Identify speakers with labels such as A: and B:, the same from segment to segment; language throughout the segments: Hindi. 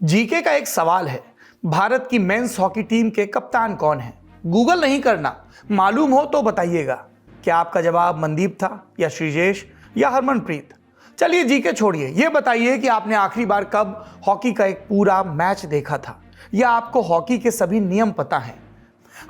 A: जीके का एक सवाल है, भारत की मेंस हॉकी टीम के कप्तान कौन है? गूगल नहीं करना, मालूम हो तो बताइएगा। क्या आपका जवाब मनदीप था या श्रीजेश या हरमनप्रीत? चलिए जीके छोड़िए, ये बताइए कि आपने आखिरी बार कब हॉकी का एक पूरा मैच देखा था, या आपको हॉकी के सभी नियम पता हैं?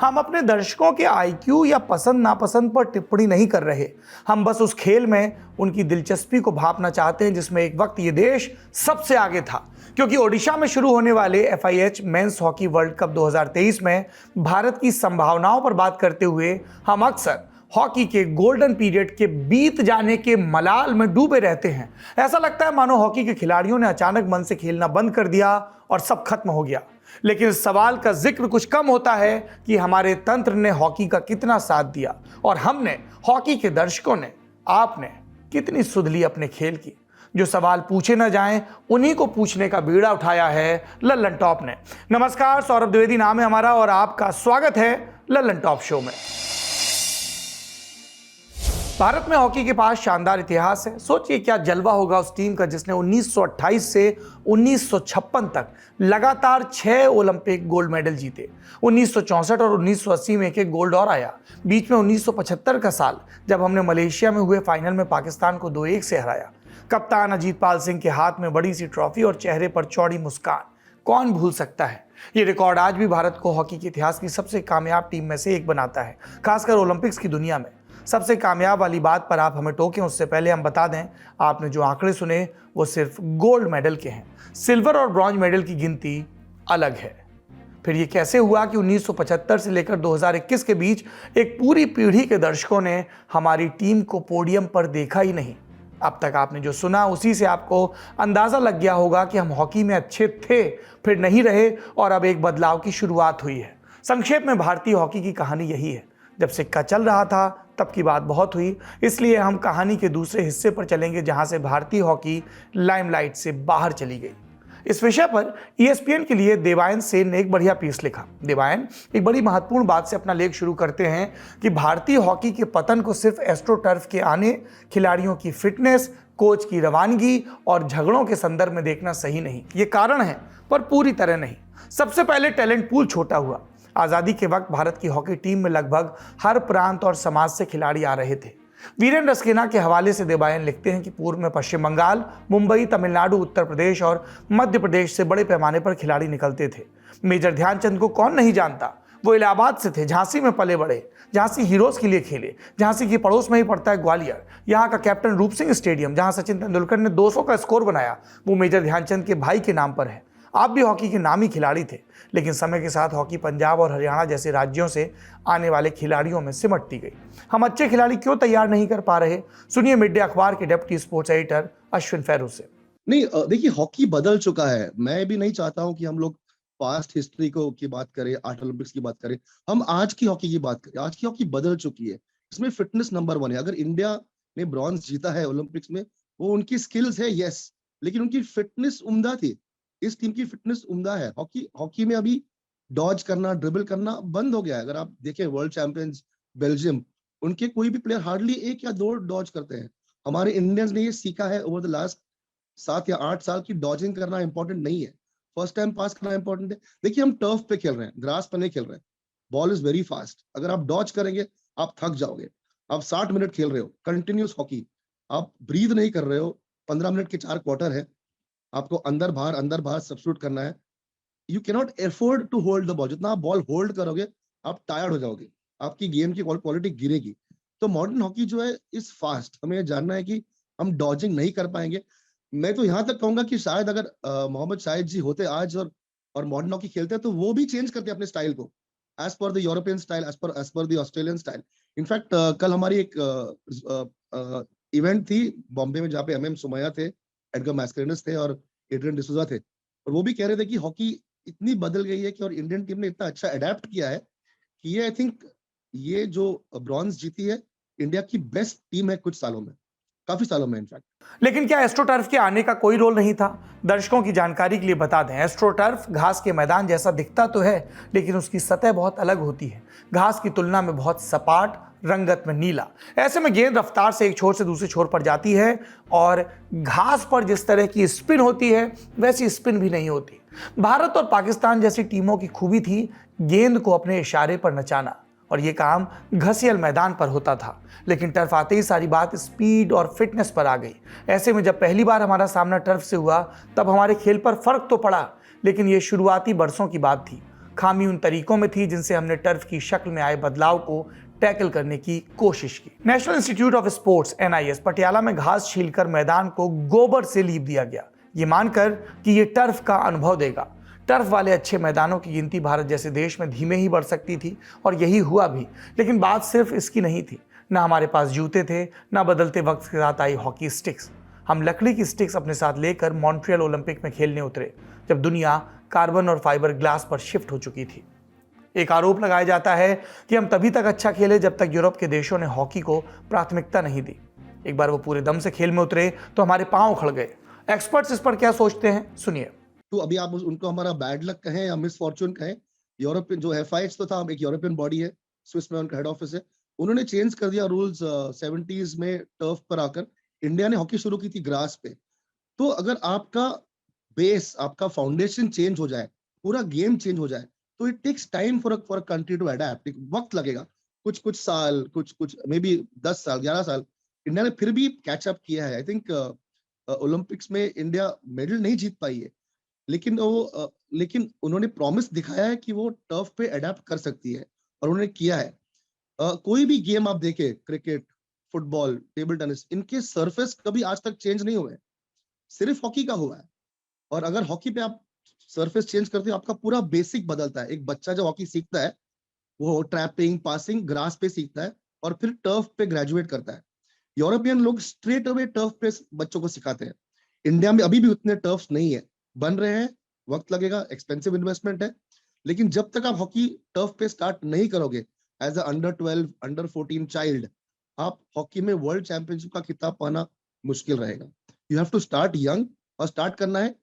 A: हम अपने दर्शकों के आईक्यू या पसंद नापसंद पर टिप्पणी नहीं कर रहे। हम बस उस खेल में उनकी दिलचस्पी को भांपना चाहते हैं जिसमें एक वक्त ये देश सबसे आगे था। क्योंकि ओडिशा में शुरू होने वाले FIH men's hockey world cup 2023 में भारत की संभावनाओं पर बात करते हुए हम अक्सर हॉकी के गोल्डन पीरियड के बीत जाने के मलाल में डूबे रहते हैं। ऐसा लगता है मानो हॉकी के खिलाड़ियों ने अचानक मन से खेलना बंद कर दिया और सब खत्म हो गया। लेकिन इस सवाल का जिक्र कुछ कम होता है कि हमारे तंत्र ने हॉकी का कितना साथ दिया और हमने, हॉकी के दर्शकों ने, आपने कितनी सुध ली अपने खेल की। जो सवाल पूछे न जाएं उन्हीं को पूछने का बीड़ा उठाया है लल्लन टॉप ने। नमस्कार, सौरभ द्विवेदी नाम है हमारा और आपका स्वागत है लल्लन टॉप शो में। भारत में हॉकी के पास शानदार इतिहास है। सोचिए क्या जलवा होगा उस टीम का जिसने 1928 से 1956 तक लगातार 6 ओलंपिक गोल्ड मेडल जीते। 1964 और 1980 में एक गोल्ड और आया। बीच में 1975 का साल जब हमने मलेशिया में हुए फाइनल में पाकिस्तान को 2-1 से हराया। कप्तान अजीतपाल सिंह के हाथ में बड़ी सी ट्रॉफी और चेहरे पर चौड़ी मुस्कान, कौन भूल सकता है। ये रिकॉर्ड आज भी भारत को हॉकी के इतिहास की सबसे कामयाब टीम में से एक बनाता है, खासकर ओलंपिक्स की दुनिया में। सबसे कामयाब वाली बात पर आप हमें टोकें उससे पहले हम बता दें, आपने जो आंकड़े सुने वो सिर्फ गोल्ड मेडल के हैं। सिल्वर और ब्रॉन्ज मेडल की गिनती अलग है। फिर ये कैसे हुआ कि 1975 से लेकर 2021 के बीच एक पूरी पीढ़ी के दर्शकों ने हमारी टीम को पोडियम पर देखा ही नहीं? अब तक आपने जो सुना उसी से आपको अंदाजा लग गया होगा कि हम हॉकी में अच्छे थे, फिर नहीं रहे और अब एक बदलाव की शुरुआत हुई है। संक्षेप में भारतीय हॉकी की कहानी यही है। जब सिक्का चल रहा था तब की बात बहुत हुई, इसलिए हम कहानी के दूसरे हिस्से पर चलेंगे जहां से भारतीय हॉकी लाइमलाइट से बाहर चली गई। इस विषय पर ESPN के लिए देवायन सेन ने एक बढ़िया पीस लिखा। देवायन एक बड़ी महत्वपूर्ण बात से अपना लेख शुरू करते हैं कि भारतीय हॉकी के पतन को सिर्फ एस्ट्रोटर्फ के आने, खिलाड़ियों की फिटनेस, कोच की रवानगी और झगड़ों के संदर्भ में देखना सही नहीं। ये कारण है पर पूरी तरह नहीं। सबसे पहले टैलेंट पूल छोटा हुआ। आज़ादी के वक्त भारत की हॉकी टीम में लगभग हर प्रांत और समाज से खिलाड़ी आ रहे थे। वीरेंद्र स्केना के हवाले से देवायन लिखते हैं कि पूर्व में पश्चिम बंगाल, मुंबई, तमिलनाडु, उत्तर प्रदेश और मध्य प्रदेश से बड़े पैमाने पर खिलाड़ी निकलते थे। मेजर ध्यानचंद को कौन नहीं जानता? वो इलाहाबाद से थे, झांसी में पले बड़े, झांसी हीरोज के लिए खेले। झांसी के पड़ोस में ही पड़ता है ग्वालियर। यहाँ का कैप्टन रूप सिंह स्टेडियम जहाँ सचिन तेंदुलकर ने 200 का स्कोर बनाया, वो मेजर ध्यानचंद के भाई के नाम पर है। आप भी हॉकी के नामी खिलाड़ी थे, लेकिन समय के साथ हॉकी पंजाब और हरियाणा जैसे राज्यों से आने वाले खिलाड़ियों में सिमटती गई। हम अच्छे खिलाड़ी क्यों तैयार नहीं कर पा रहे? सुनिए मिड डे अखबार के डेप्यूटी स्पोर्ट्स एडिटर अश्विन फेरू से।
B: नहीं, देखिए हॉकी बदल चुका है। मैं भी नहीं चाहता हूं कि हम लोग पास्ट हिस्ट्री को की बात करें, 8 ओलंपिक्स की बात करें। हम आज की हॉकी की बात करें। आज की हॉकी बदल चुकी है। इसमें फिटनेस नंबर 1 है। अगर इंडिया ने ब्रॉन्ज जीता है ओलंपिक्स में, वो उनकी स्किल्स है, यस, लेकिन उनकी फिटनेस उम्दा थी। इस टीम की फिटनेस उम्दा है। हॉकी में अभी डॉज करना, ड्रिबल करना बंद हो गया है। अगर आप देखें वर्ल्ड चैंपियंस बेल्जियम, उनके कोई भी प्लेयर हार्डली 1 या 2 डॉज करते हैं। हमारे इंडियंस ने ये सीखा है ओवर द लास्ट 7 या 8 साल की डॉजिंग करना इंपॉर्टेंट नहीं है, फर्स्ट टाइम पास करना इंपॉर्टेंट है। देखिए हम टर्फ पे खेल रहे हैं, ग्रास पर नहीं खेल रहे हैं। Ball is very fast. अगर आप डॉज करेंगे आप थक जाओगे। आप 60 मिनट खेल रहे हो कंटिन्यूस हॉकी, आप ब्रीद नहीं कर रहे हो। 15 मिनट के 4 क्वार्टर है, आपको अंदर बाहर सब्स्टिट्यूट करना है। You can not afford to hold the ball. जितना आप बॉल होल्ड करोगे आप टायर्ड हो जाओगे, आपकी गेम की क्वालिटी गिरेगी। तो मॉडर्न हॉकी जो है इज फास्ट। हमें जानना है कि हम डॉजिंग नहीं कर पाएंगे। मैं तो यहां तक कहूंगा कि शायद अगर मोहम्मद शाहिद जी होते आज और मॉडर्न हॉकी खेलते तो वो भी चेंज करते अपने स्टाइल को, as per the European style, as per the Australian style. In fact कल हमारी एक इवेंट थी बॉम्बे में जहाँ पे MM सुमैया थे, एडगर मैस्करेनस थे और एड्रियन डिसूजा थे, और वो भी कह रहे थे कि हॉकी इतनी बदल गई है कि और इंडियन टीम ने इतना अच्छा अडेप्ट किया है कि ये आई थिंक ये जो ब्रॉन्ज जीती है इंडिया की बेस्ट टीम है कुछ सालों में, काफी सालों में इनफैक्ट।
A: लेकिन क्या एस्ट्रोटर्फ के आने का कोई रोल नहीं था? दर्शकों की जानकारी के लिए बता दें, एस्ट्रोटर्फ घास के मैदान जैसा दिखता तो है, लेकिन उसकी सतह बहुत अलग होती है। घास की तुलना में बहुत सपाट, रंगत में नीला। ऐसे में गेंद रफ्तार से एक छोर से दूसरे छोर पर जाती है और घास पर जिस तरह की स्पिन होती है वैसी स्पिन भी नहीं होती। भारत और पाकिस्तान जैसी टीमों की खूबी थी गेंद को अपने इशारे पर नचाना, और यह काम घसियल मैदान पर होता था। लेकिन टर्फ आते ही सारी बात स्पीड और फिटनेस पर आ गई। ऐसे में जब पहली बार हमारा सामना टर्फ से हुआ तब हमारे खेल पर फर्क तो पड़ा, लेकिन ये शुरुआती बरसों की बात थी। खामी उन तरीकों में थी जिनसे हमने टर्फ की शक्ल में आए बदलाव को टैकल करने की कोशिश की। National institute of sports NIS Patiala में घास छीलकर मैदान को गोबर से लीप दिया गया, ये मानकर कि ये टर्फ का अनुभव देगा। टर्फ वाले अच्छे मैदानों की गिनती भारत जैसे देश में धीमे ही बढ़ सकती थी, और यही हुआ भी। लेकिन बात सिर्फ इसकी नहीं थी। ना हमारे पास जूते थे, ना बदलते वक्त के साथ आई हॉकी स्टिक्स। हम लकड़ी की स्टिक्स अपने साथ लेकर मॉन्ट्रियल ओलंपिक में खेलने उतरे, जब दुनिया कार्बन और फाइबर ग्लास पर शिफ्ट हो चुकी थी। एक आरोप लगाया जाता है कि हम तभी तक अच्छा खेले जब तक यूरोप के देशों ने हॉकी को प्राथमिकता नहीं दी। एक बार वो पूरे दम से खेल में उतरे तो हमारे पांव उखड़ गए। एक्सपर्ट्स इस पर क्या सोचते हैं, सुनिए।
B: तो अभी आप उनको हमारा बैड लक कहें या मिस फॉर्चून कहें, यूरोपियन जो FIH तो था, एक यूरोपियन बॉडी है, स्विस में उनका हेड ऑफिस है, उन्होंने चेंज कर दिया रूल्स 70s में टर्फ पर आकर। इंडिया ने हॉकी शुरू की थी ग्रास पे। तो अगर आपका बेस, आपका फाउंडेशन चेंज हो जाए, पूरा गेम चेंज हो जाए, तो it takes time for a country to adapt. वक्त लगेगा, कुछ साल, कुछ मे बी 10 साल 11 साल। इंडिया ने फिर भी कैचअप किया है। आई थिंक ओलंपिक्स में इंडिया मेडल नहीं जीत पाई है, लेकिन उन्होंने प्रॉमिस दिखाया है कि वो टर्फ पे अडेप्ट कर सकती है, और उन्होंने किया है। कोई भी गेम आप देखें, क्रिकेट, फुटबॉल, टेबल टेनिस, इनके सरफेस कभी आज तक चेंज नहीं हुए, सिर्फ हॉकी का हुआ है। और अगर हॉकी पे आप सरफेस चेंज करते हो, आपका पूरा बेसिक बदलता है। एक बच्चा जब हॉकी सीखता है, वो ट्रैपिंग, पासिंग ग्रास पे सीखता है और फिर टर्फ पे ग्रेजुएट करता है। यूरोपियन लोग स्ट्रेट अवे टर्फ पे बच्चों को सिखाते हैं। इंडिया में अभी भी उतने टर्फ नहीं है, बन रहे हैं, वक्त लगेगा, एक्सपेंसिव इन्वेस्टमेंट है। लेकिन जब तक आप हॉकी टर्फ पे स्टार्ट नहीं करोगे as a under 12, under 14 child, आप हॉकी में वर्ल्ड चैंपियनशिप का खिताब पाना मुश्किल रहेगा। You have to start young, और स्टार्ट करना है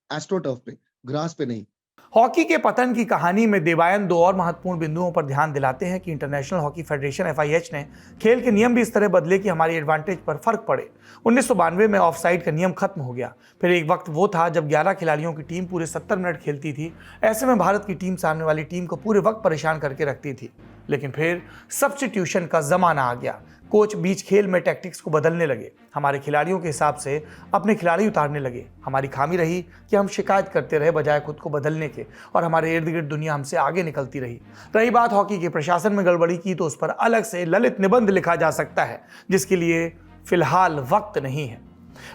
B: एस्ट्रो टर्फ पे, ग्रास पे नहीं।
A: हॉकी के पतन की कहानी में देवायन दो और महत्वपूर्ण बिंदुओं पर ध्यान दिलाते हैं कि इंटरनेशनल हॉकी फेडरेशन FIH ने खेल के नियम भी इस तरह बदले कि हमारी एडवांटेज पर फर्क पड़े। 1992 में ऑफसाइड का नियम खत्म हो गया। फिर एक वक्त वो था जब 11 खिलाड़ियों की टीम पूरे 70 मिनट खेलती थी। ऐसे में भारत की टीम सामने वाली टीम को पूरे वक्त परेशान करके रखती थी। लेकिन फिर सब्स्टिट्यूशन का जमाना आ गया। कोच बीच खेल में टैक्टिक्स को बदलने लगे, हमारे खिलाड़ियों के हिसाब से अपने खिलाड़ी उतारने लगे। हमारी खामी रही कि हम शिकायत करते रहे बजाय खुद को बदलने के, और हमारे इर्द गिर्द दुनिया हमसे आगे निकलती रही बात हॉकी के प्रशासन में गड़बड़ी की, तो उस पर अलग से ललित निबंध लिखा जा सकता है, जिसके लिए फिलहाल वक्त नहीं है।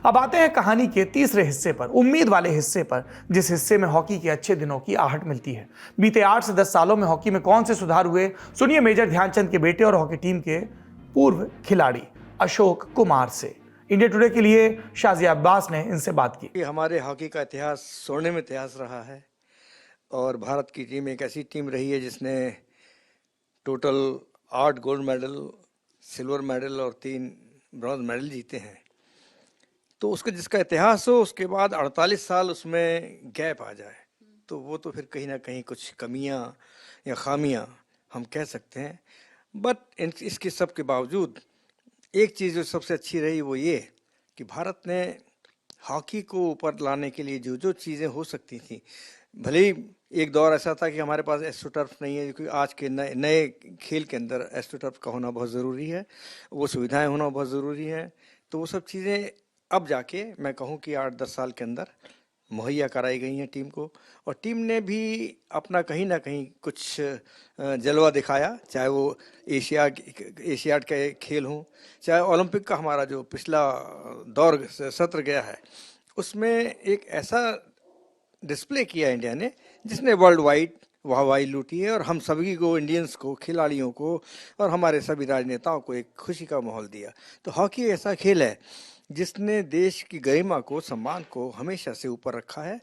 A: अब आते हैं कहानी के तीसरे हिस्से पर, उम्मीद वाले हिस्से पर, जिस हिस्से में हॉकी के अच्छे दिनों की आहट मिलती है। बीते 8 से 10 सालों में हॉकी में कौन से सुधार हुए, सुनिए मेजर ध्यानचंद के बेटे और हॉकी टीम के पूर्व खिलाड़ी अशोक कुमार से। इंडिया टुडे के लिए शाजिया अब्बास ने इनसे बात की।
C: हमारे हॉकी का इतिहास स्वर्णिम इतिहास रहा है, और भारत की टीम एक ऐसी टीम रही है जिसने total 8 gold medal, silver medal और 3 ब्रॉन्ज मेडल जीते हैं। तो उसका जिसका इतिहास हो, उसके बाद 48 साल उसमें गैप आ जाए, तो वो तो फिर कहीं ना कहीं कुछ कमियां या खामियां हम कह सकते हैं। बट इसके सब के बावजूद एक चीज़ जो सबसे अच्छी रही वो ये कि भारत ने हॉकी को ऊपर लाने के लिए जो जो चीज़ें हो सकती थी, भले ही एक दौर ऐसा था कि हमारे पास एस्ट्रोटर्फ नहीं है, क्योंकि आज के नए खेल के अंदर एस्ट्रोटर्फ का होना बहुत ज़रूरी है, वो सुविधाएं होना बहुत ज़रूरी है। तो वो सब चीज़ें अब जाके मैं कहूँ कि 8-10 साल के अंदर मुहैया कराई गई हैं टीम को, और टीम ने भी अपना कहीं ना कहीं कुछ जलवा दिखाया, चाहे वो एशियाड के खेल हों, चाहे ओलंपिक का हमारा जो पिछला दौर सत्र गया है, उसमें एक ऐसा डिस्प्ले किया इंडिया ने जिसने वर्ल्ड वाइड वाहवाही लूटी है, और हम सभी को, इंडियंस को, खिलाड़ियों को और हमारे सभी राजनेताओं को एक खुशी का माहौल दिया। तो हॉकी ऐसा खेल है जिसने देश की गरिमा को, सम्मान को हमेशा से ऊपर रखा है,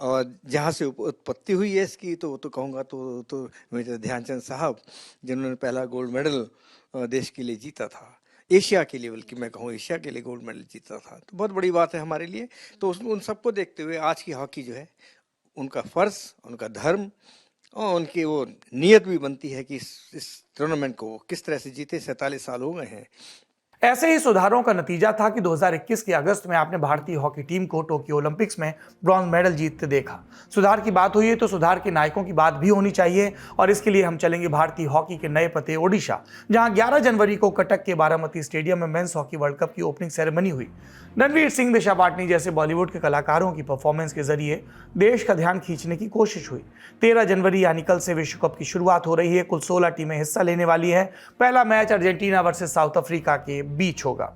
C: और जहाँ से उत्पत्ति हुई है इसकी, तो कहूँगा तो मेजर ध्यानचंद साहब, जिन्होंने पहला गोल्ड मेडल देश के लिए जीता था, एशिया के लिए, बल्कि मैं कहूँ एशिया के लिए गोल्ड मेडल जीता था, तो बहुत बड़ी बात है हमारे लिए। तो उन सबको देखते हुए आज की हॉकी जो है, उनका फ़र्ज़, उनका धर्म और उनकी वो नीयत भी बनती है कि इस टूर्नामेंट को वो किस तरह से जीते। 47 साल हो गए हैं।
A: ऐसे ही सुधारों का नतीजा था कि 2021 के अगस्त में आपने भारतीय हॉकी टीम को टोक्यो ओलंपिक्स में ब्रॉन्ज मेडल जीतते देखा। सुधार की बात हुई है तो सुधार के नायकों की बात भी होनी चाहिए, और इसके लिए हम चलेंगे भारतीय हॉकी के नए पते ओडिशा, जहां 11 जनवरी को कटक के बारामती स्टेडियम में मेंस हॉकी वर्ल्ड कप की ओपनिंग सेरेमनी हुई। रणवीर सिंह, दिशा पाटनी जैसे बॉलीवुड के कलाकारों की परफॉर्मेंस के जरिए देश का ध्यान खींचने की कोशिश हुई। 13 जनवरी यानी कल से विश्व कप की शुरुआत हो रही है। कुल 16 टीमें हिस्सा लेने वाली है। पहला match Argentina versus south Africa के बीच होगा।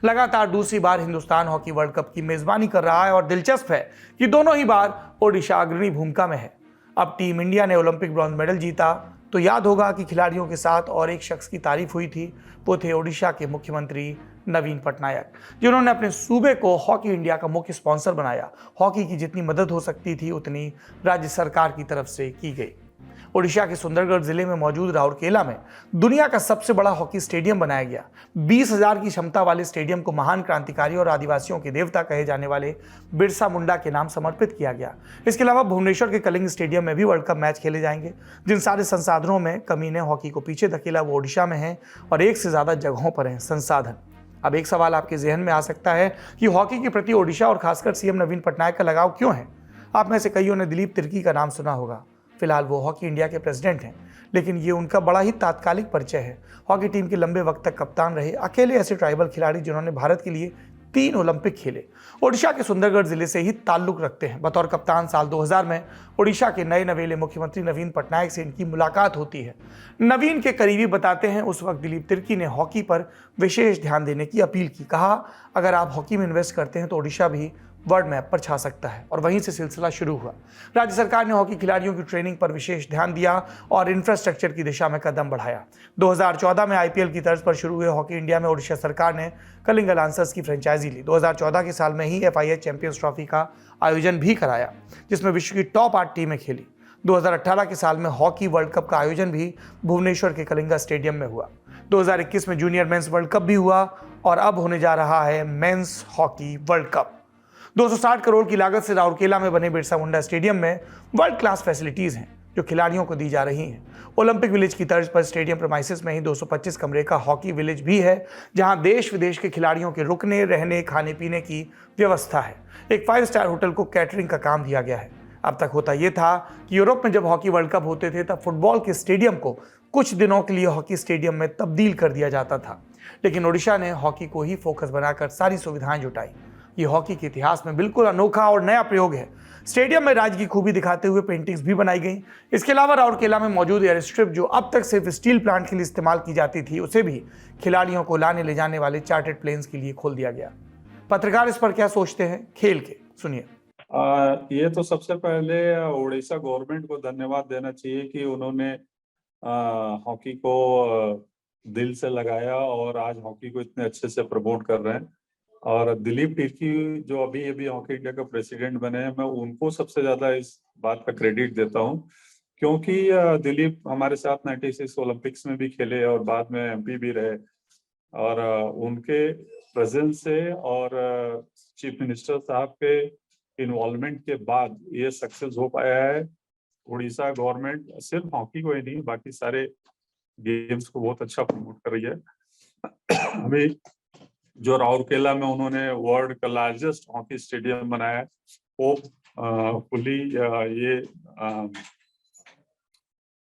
A: लगातार दूसरी बार हिंदुस्तान हॉकी वर्ल्ड कप की मेजबानी कर रहा है और दिलचस्प है कि दोनों ही बार ओडिशा अग्रणी भूमिका में है। अब टीम इंडिया ने ओलंपिक ब्रॉन्ज मेडल जीता तो याद होगा कि खिलाड़ियों के साथ और एक शख्स की तारीफ हुई थी। वो थे ओडिशा के मुख्यमंत्री नवीन पटनायक, जिन्होंने अपने सूबे को हॉकी इंडिया का मुख्य स्पॉन्सर बनाया। हॉकी की जितनी मदद हो सकती थी उतनी राज्य सरकार की तरफ से की गई। ओडिशा के सुंदरगढ़ जिले में मौजूद राउरकेला में दुनिया का सबसे बड़ा हॉकी स्टेडियम बनाया गया। 20,000 की क्षमता वाले स्टेडियम को महान क्रांतिकारी और आदिवासियों के देवता कहे जाने वाले बिरसा मुंडा के नाम समर्पित किया गया। इसके अलावा भुवनेश्वर के कलिंग स्टेडियम में भी वर्ल्ड कप मैच खेले जाएंगे। जिन सारे संसाधनों में कमी ने हॉकी को पीछे धकेला वो ओडिशा में है, और एक से ज्यादा जगहों पर हैं संसाधन। अब एक सवाल आपके जहन में आ सकता है कि हॉकी के प्रति ओडिशा और खासकर सीएम नवीन पटनायक का लगाव क्यों है। आप में से कईयों ने दिलीप तिर्की का नाम सुना होगा। फिलहाल वो हॉकी इंडिया के प्रेसिडेंट हैं, लेकिन ये उनका बड़ा ही तात्कालिक परिचय है। हॉकी टीम के लंबे वक्त तक कप्तान रहे अकेले ऐसे ट्राइबल खिलाड़ी जिन्होंने भारत के लिए 3 ओलंपिक खेले, ओडिशा के सुंदरगढ़ जिले से ही ताल्लुक रखते हैं। बतौर कप्तान साल 2000 में ओडिशा के नए नवेले मुख्यमंत्री नवीन पटनायक से इनकी मुलाकात होती है। नवीन के करीबी बताते हैं उस वक्त दिलीप तिर्की ने हॉकी पर विशेष ध्यान देने की अपील की। कहा, अगर आप हॉकी में इन्वेस्ट करते हैं तो ओडिशा भी वर्ल्ड मैप पर छा सकता है, और वहीं से सिलसिला शुरू हुआ। राज्य सरकार ने हॉकी खिलाड़ियों की ट्रेनिंग पर विशेष ध्यान दिया और इंफ्रास्ट्रक्चर की दिशा में कदम बढ़ाया। 2014 में आईपीएल की तर्ज पर शुरू हुए हॉकी इंडिया में ओडिशा सरकार ने कलिंग लांसर्स की फ्रेंचाइजी ली। 2014 के साल में ही FIH चैंपियंस ट्रॉफी का आयोजन भी कराया, जिसमें विश्व की टॉप 8 टीमें खेली। 2018 के साल में हॉकी वर्ल्ड कप का आयोजन भी भुवनेश्वर के कलिंगा स्टेडियम में हुआ। 2021 में जूनियर मेंस वर्ल्ड कप भी हुआ, और अब होने जा रहा है men's hockey world cup. 260 crore की लागत से राउरकेला में बने बिरसा मुंडा स्टेडियम में वर्ल्ड क्लास फैसिलिटीज हैं जो खिलाड़ियों को दी जा रही हैं। ओलंपिक विलेज की तर्ज पर स्टेडियम प्रेमाइसिस में ही 225 कमरे का हॉकी विलेज भी है, जहां देश विदेश के खिलाड़ियों के रुकने, रहने, खाने पीने की व्यवस्था है। एक 5 स्टार होटल को कैटरिंग का काम दिया गया है। अब तक होता यह था कि यूरोप में जब हॉकी वर्ल्ड कप होते थे तब फुटबॉल के स्टेडियम को कुछ दिनों के लिए हॉकी स्टेडियम में तब्दील कर दिया जाता था, लेकिन ओडिशा ने हॉकी को ही फोकस बनाकर सारी सुविधाएं जुटाई। ये हॉकी के इतिहास में बिल्कुल अनोखा और नया प्रयोग है। स्टेडियम में राज्य की खूबी दिखाते हुए पेंटिंग्स भी बनाई गई। इसके अलावा राउरकेला में मौजूद एयर स्ट्रिप, जो अब तक सिर्फ स्टील प्लांट के लिए इस्तेमाल की जाती थी, उसे भी खिलाड़ियों को लाने ले जाने वाले चार्टर्ड प्लेन्स के लिए खोल दिया गया। पत्रकार इस पर क्या सोचते हैं, खेल के सुनिए।
D: ये तो सबसे पहले उड़ीसा गवर्नमेंट को धन्यवाद देना चाहिए कि उन्होंने हॉकी को दिल से लगाया और आज हॉकी को इतने अच्छे से प्रमोट कर रहे हैं। और दिलीप तिर्की जो अभी हॉकी इंडिया का प्रेसिडेंट बने हैं, मैं उनको सबसे ज्यादा इस बात का क्रेडिट देता हूं, क्योंकि दिलीप हमारे साथ 96 ओलंपिक्स में भी खेले और बाद में MP भी रहे। और उनके प्रेजेंस से और चीफ मिनिस्टर साहब के इन्वॉल्वमेंट के बाद ये सक्सेस हो पाया है। उड़ीसा गवर्नमेंट सिर्फ हॉकी को ही नहीं, बाकी सारे गेम्स को बहुत अच्छा प्रमोट कर रही है। अभी जो राउरकेला में उन्होंने वर्ल्ड का लार्जेस्ट हॉकी स्टेडियम बनाया है, वो फुली ये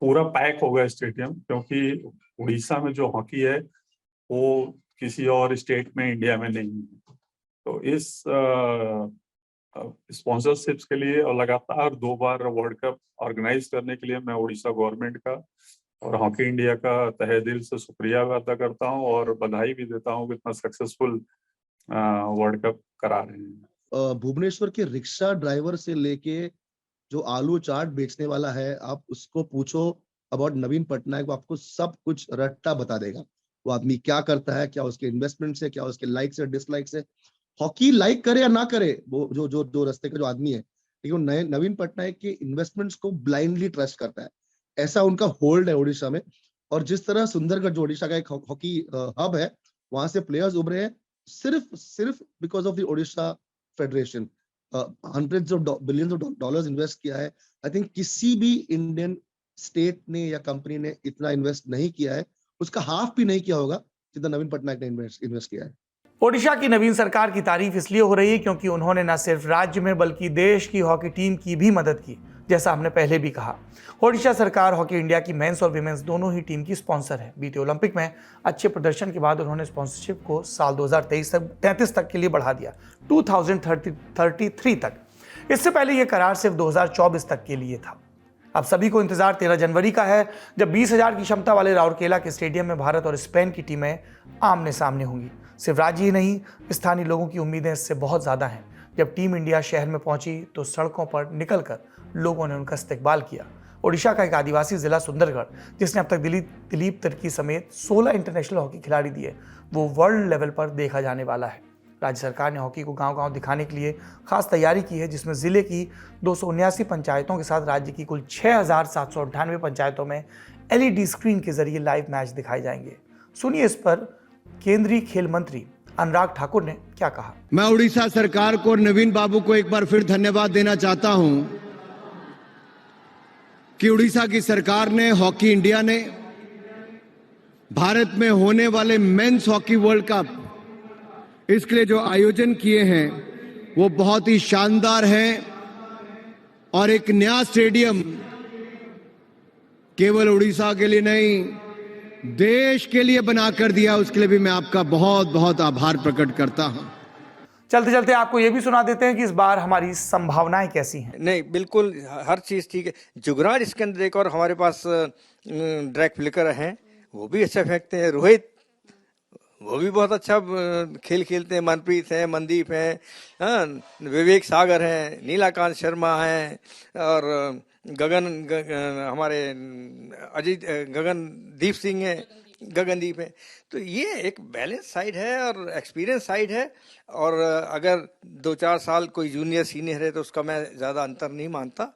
D: पूरा पैक हो गया स्टेडियम, क्योंकि उड़ीसा में जो हॉकी है वो किसी और स्टेट में इंडिया में नहीं है। तो इस स्पॉन्सरशिप्स के लिए और लगातार 2 बार वर्ल्ड कप ऑर्गेनाइज करने के लिए मैं उड़ीसा गवर्नमेंट का और हॉकी इंडिया का तहे दिल से शुक्रिया अदा करता हूं और बधाई भी देता हूं कि इतना सक्सेसफुल वर्ल्ड कप करा रहे हैं।
B: भुवनेश्वर के रिक्शा ड्राइवर से लेके जो आलू चाट बेचने वाला है, आप उसको पूछो अबाउट नवीन पटनायक, वो आपको सब कुछ रट्टा बता देगा। वो आदमी क्या करता है, क्या उसके इन्वेस्टमेंट से, क्या उसके लाइक्स और डिसलाइक्स है। हॉकी लाइक करे या ना करे, वो जो जो जो रास्ते का जो आदमी है, लेकिन नवीन पटनायक के इन्वेस्टमेंट्स को ब्लाइंडली ट्रस्ट करता है। ऐसा उनका होल्ड है उड़ीसा में। और जिस तरह सुंदरगढ़ जो उड़ीसा का एक हॉकी हब है, वहां से प्लेयर्स उभरे हैं सिर्फ because of the Odisha federation. hundreds of billions of dollars invest किया है। आई थिंक किसी भी इंडियन स्टेट ने या कंपनी ने इतना इन्वेस्ट नहीं किया है, उसका हाफ भी नहीं किया होगा जितना नवीन पटनायक ने इन्वेस्ट किया है।
A: ओडिशा की नवीन सरकार की तारीफ इसलिए हो रही है क्योंकि उन्होंने न सिर्फ राज्य में बल्कि देश की हॉकी टीम की भी मदद की। जैसा हमने पहले भी कहा, ओडिशा सरकार हॉकी इंडिया की मेंस और विमेंस दोनों ही टीम की स्पॉन्सर है। बीते ओलंपिक में अच्छे प्रदर्शन के बाद उन्होंने स्पॉन्सरशिप को साल 2033 तक के लिए बढ़ा दिया, 2033 तक। इससे पहले यह करार सिर्फ 2024 तक के लिए था। अब सभी को इंतजार 13 जनवरी का है, जब 20,000 की क्षमता वाले राउरकेला के स्टेडियम में भारत और स्पेन की टीमें आमने सामने होंगी। सिर्फ राज्य ही नहीं, स्थानीय लोगों की उम्मीदें इससे बहुत ज़्यादा हैं। जब टीम इंडिया शहर में पहुंची तो सड़कों पर निकलकर लोगों ने उनका इस्तकबाल किया। ओडिशा का एक आदिवासी जिला सुंदरगढ़, जिसने अब तक दिलीप तिर्की समेत 16 इंटरनेशनल हॉकी खिलाड़ी दिए, वो वर्ल्ड लेवल पर देखा जाने वाला है। राज्य सरकार ने हॉकी को गांव-गांव दिखाने के लिए खास तैयारी की है, जिसमें जिले की 279 पंचायतों के साथ राज्य की कुल 6,798 पंचायतों में LED स्क्रीन के जरिए लाइव मैच दिखाए जाएंगे। सुनिए इस पर केंद्रीय खेल मंत्री अनुराग ठाकुर ने क्या कहा।
E: मैं उड़ीसा सरकार को और नवीन बाबू को एक बार फिर धन्यवाद देना चाहता हूं कि उड़ीसा की सरकार ने, हॉकी इंडिया ने भारत में होने वाले मेंस हॉकी वर्ल्ड कप इसके लिए जो आयोजन किए हैं वो बहुत ही शानदार है। और एक नया स्टेडियम केवल उड़ीसा के लिए नहीं, देश के लिए बनाकर दिया, उसके लिए भी मैं आपका बहुत बहुत आभार प्रकट करता हूं।
A: चलते चलते आपको ये भी सुना देते हैं कि इस बार हमारी संभावनाएं कैसी हैं।
C: नहीं, बिल्कुल हर चीज़ ठीक है। जुगराज इसके अंदर एक और हमारे पास ड्रैग फ्लिकर हैं, वो भी अच्छा फेंकते हैं। रोहित वो भी बहुत अच्छा खेल खेलते हैं। मनप्रीत है, मनदीप है, विवेक सागर हैं, नीलाकांत शर्मा हैं और हमारे गगनदीप सिंह है, गगनदीप है। तो ये एक बैलेंस साइड है और एक्सपीरियंस साइड है। और अगर 2-4 साल कोई जूनियर सीनियर है तो उसका मैं ज़्यादा अंतर नहीं मानता।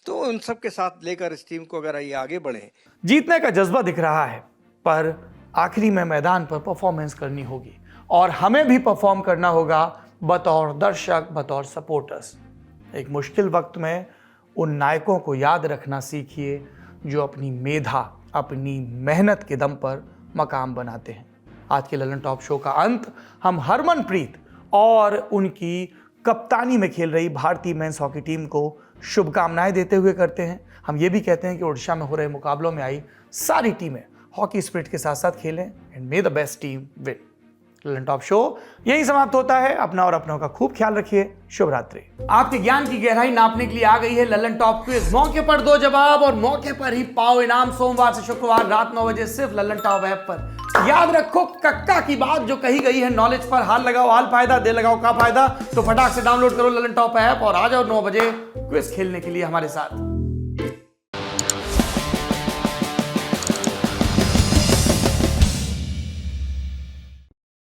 C: तो उन सब के साथ लेकर इस टीम को अगर ये आगे बढ़े।
A: जीतने का जज्बा दिख रहा है, पर आखिरी में मैदान पर परफॉर्मेंस करनी होगी और हमें भी परफॉर्म करना होगा बतौर दर्शक, बतौर सपोर्टर्स। एक मुश्किल वक्त में उन नायकों को याद रखना सीखिए जो अपनी मेधा, अपनी मेहनत के दम पर मकाम बनाते हैं। आज के ललन टॉप शो का अंत हम हरमनप्रीत और उनकी कप्तानी में खेल रही भारतीय मेंस हॉकी टीम को शुभकामनाएं देते हुए करते हैं। हम ये भी कहते हैं कि ओडिशा में हो रहे मुकाबलों में आई सारी टीमें हॉकी स्पिरिट के साथ साथ खेलें and may the best team win. Lalan top show यही समाप्त होता है। अपना और अपनों का खूब ख्याल रखिए। शुभ रात्रि। आपके ज्ञान की गहराई नापने के लिए आ गई है ललन टॉप क्विज। मौके पर दो जवाब और मौके पर ही पाओ इनाम। सोमवार से शुक्रवार रात 9 बजे सिर्फ ललन टॉप ऐप पर। याद रखो कक्का की बात जो कही गई है, नॉलेज पर हाल लगाओ हाल फायदा, दे लगाओ का फायदा। तो फटाक से डाउनलोड करो ललन टॉप ऐप और आ जाओ 9 बजे क्विज खेलने के लिए हमारे साथ।